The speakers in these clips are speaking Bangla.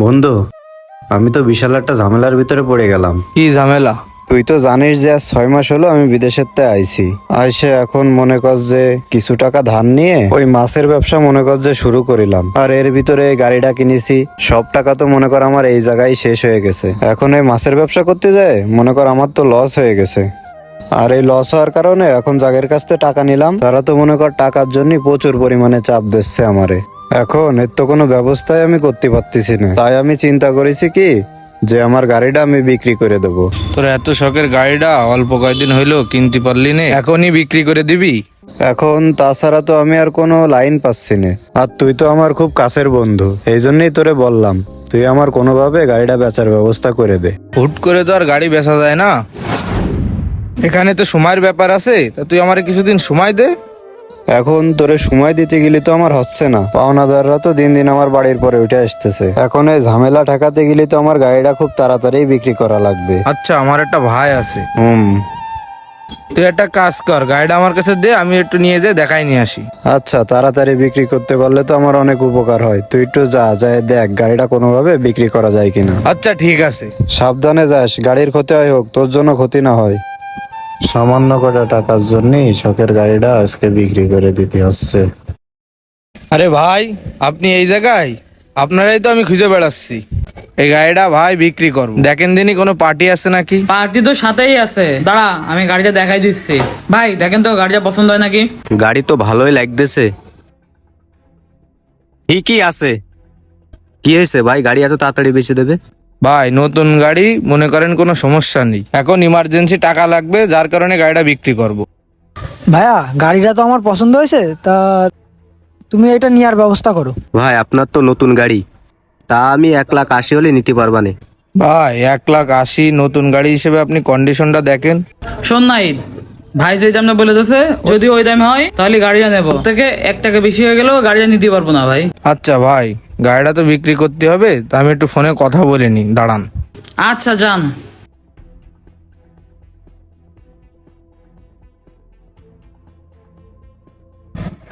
বন্ধু, আমি তো বিশাল একটা ঝামেলার ভিতরে পড়ে গেলাম। কি ঝামেলা? তুই তো জানিস যে আজ 6 মাস হলো আমি বিদেশের তে আইছি। আইসে এখন মনে কর যে কিছু টাকা ধার নিয়ে ওই মাছের ব্যবসা মনে কর যে শুরু করিলাম, আর এর ভিতরে এই গাড়িটা কিনেছি। সব টাকা তো মনে কর আমার এই জায়গায় শেষ হয়ে গেছে। এখন এই মাছের ব্যবসা করতে যায় মনে কর আমার তো লস হয়ে গেছে। আর এই লস হওয়ার কারণে এখন যাদের কাছ থেকে টাকা নিলাম তারা তো মনে কর টাকার জন্য প্রচুর পরিমাণে চাপ দিচ্ছে আমারে। এখন এর তো কোনো ব্যবস্থাই আমি করতে পারতেছি না। তাই আমি চিন্তা করেছি কি যে আমার গাড়িটা আমি বিক্রি করে দেবো। তোর এত শখের গাড়িটা অল্প কয়েকদিন হইলো কিনতে পারলি না, এখনই বিক্রি করে দিবি? এখন তাছাড়া তো আমি আর কোনো লাইন পাচ্ছি না। আর তুই তো আমার খুব কাছের বন্ধু, এই জন্যই তোরে বললাম তুই আমার কোনোভাবে গাড়িটা বেচার ব্যবস্থা করে দে। হুট করে তো আর গাড়ি বেচা যায় না, এখানে তো সময়ের ব্যাপার আছে। তা তুই আমার কিছুদিন সময় দে। এখন তোরে সময় দিতে গেলে তো আমার হচ্ছে না। পাওনাদাররা তো দিন দিন আমার বাড়ির পরে উঠে আসতেছে। এখন এই ঝামেলা ঠেকাতে গেলে তো আমার গাড়িটা খুব তাড়াতাড়ি বিক্রি করা লাগবে। আচ্ছা, আমার একটা ভাই আছে, হুম। তুই একটা কাজ কর, গাড়িটা আমার কাছে দে, আমি একটু নিয়ে যাই দেখাই নিয়ে আসি। আচ্ছা, তাড়াতাড়ি বিক্রি করতে পারলে তো আমার অনেক উপকার হয়। তুই একটু যায় দেখ গাড়িটা কোনোভাবে বিক্রি করা যায় কিনা। আচ্ছা ঠিক আছে। সাবধানে যাস, গাড়ির ক্ষতি হয় হোক, তোর জন্য ক্ষতি না হয়। সামান্য কটা টাকার জন্যই শখের গাড়িটা আজকে বিক্রি করে দিতে হচ্ছে। আরে ভাই, আপনি এই জায়গায়? আপনারাই তো আমি খুঁজে বেড়াচ্ছি। এই গাড়িটা ভাই বিক্রি করবো, দেখেন দিনই কোনো পার্টি আছে নাকি। পার্টি তো সাথেই আছে, দাঁড়া আমি গাড়িটা দেখাই দিচ্ছি। ভাই দেখেন তো গাড়িটা পছন্দ হয় নাকি? গাড়ি তো ভালোই লাগতেছে। ঠিকই আছে। কি হয়েছে ভাই, গাড়ি এত তাড়াতাড়ি বেচে দেবে? ভাই নতুন গাড়ি, মনে করেন কোনো সমস্যা নেই, এখন ইমার্জেন্সি টাকা লাগবে যার কারণে গাড়িটা বিক্রি করব। ভাইয়া গাড়িটা তো আমার পছন্দ হয়েছে, তা তুমি এটা নেওয়ার ব্যবস্থা করো। ভাই আপনার তো নতুন গাড়ি, তা আমি 1,80,000 হলে নিতে পারবা না? ভাই 1,80,000 নতুন গাড়ি হিসেবে আপনি কন্ডিশনটা দেখেন। শোন নাই, ভাই যে দামটা বলে দিয়েছে যদি ওই দামে হয় তাহলে গাড়িটা নেবো। ওর থেকে 1 টাকা বেশি হয়ে গেলেও গাড়িটা নিতে পারবো না ভাই। আচ্ছা ভাই, গাড়িটা তো বিক্রি করতে হবে, তা আমি একটু ফোনে কথা বলে নি, দাঁড়ান। আচ্ছা যান।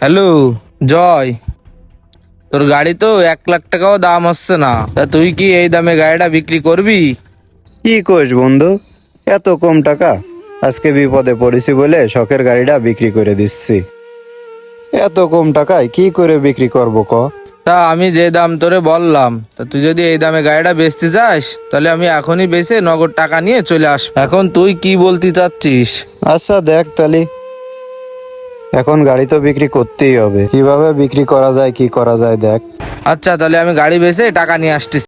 হ্যালো জয়, তোর গাড়ি তো 1,00,000 টাকাও দাম হচ্ছে না, তা তুই কি এই দামে গাড়িটা বিক্রি করবি? কি কইস বন্ধু, এত কম টাকা? আজকে বিপদে পড়েছি বলে শখের গাড়িটা বিক্রি করে দিচ্ছি। এত কম টাকায় কি করে বিক্রি করবো ক? তা আমি যে দাম তোরে বললাম, তা তুই যদি এই দামে গাড়িটা বেচতে চাস তাহলে আমি এখনই বেচে নগদ টাকা নিয়ে চলে আসবো। এখন তুই কি বলতে চাচ্ছিস? আচ্ছা দেখ তালি, এখন গাড়ি তো বিক্রি করতেই হবে। কিভাবে বিক্রি করা যায় কি করা যায় দেখ। আচ্ছা তাহলে আমি গাড়ি বেচে টাকা নিয়ে আসতেছি।